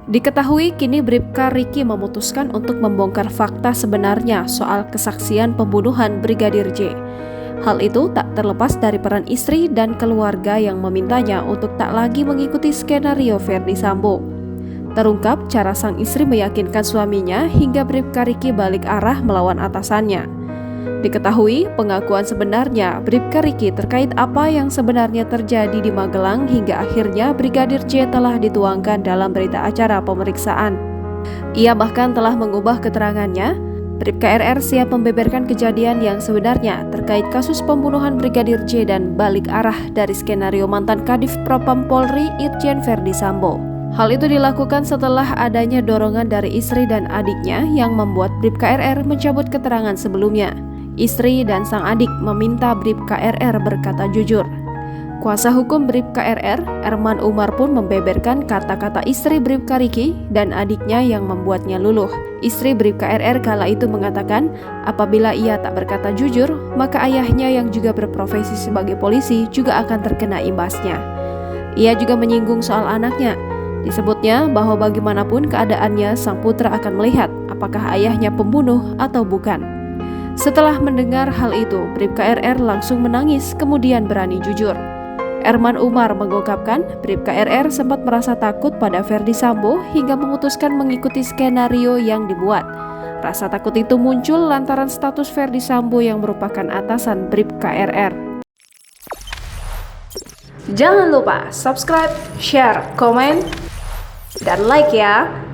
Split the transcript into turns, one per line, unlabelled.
Diketahui kini Bribka Riki memutuskan untuk membongkar fakta sebenarnya soal kesaksian pembunuhan Brigadir J. Hal itu tak terlepas dari peran istri dan keluarga yang memintanya untuk tak lagi mengikuti skenario Ferdy Sambo. Terungkap cara sang istri meyakinkan suaminya hingga Bribka Riki balik arah melawan atasannya. Diketahui pengakuan sebenarnya Bribka Riki terkait apa yang sebenarnya terjadi di Magelang hingga akhirnya Brigadir J telah dituangkan dalam berita acara pemeriksaan. Ia bahkan telah mengubah keterangannya. Bribka RR siap membeberkan kejadian yang sebenarnya terkait kasus pembunuhan Brigadir J dan balik arah dari skenario mantan Kadif Propam Polri Irjen Ferdy Sambo. Hal itu dilakukan setelah adanya dorongan dari istri dan adiknya yang membuat Bribka RR mencabut keterangan sebelumnya. Istri dan sang adik meminta Bribka RR berkata jujur. Kuasa hukum Bribka RR, Erman Umar pun membeberkan kata-kata istri Bribka Riki dan adiknya yang membuatnya luluh. Istri Bribka RR kala itu mengatakan apabila ia tak berkata jujur, maka ayahnya yang juga berprofesi sebagai polisi juga akan terkena imbasnya. Ia juga menyinggung soal anaknya. Disebutnya bahwa bagaimanapun keadaannya, sang putra akan melihat apakah ayahnya pembunuh atau bukan. Setelah mendengar hal itu, Bribka RR langsung menangis kemudian berani jujur. Erman Umar mengungkapkan Bribka RR sempat merasa takut pada Ferdy Sambo hingga memutuskan mengikuti skenario yang dibuat. Rasa takut itu muncul lantaran status Ferdy Sambo yang merupakan atasan Bribka RR. Jangan lupa subscribe, share, komen, dan like ya!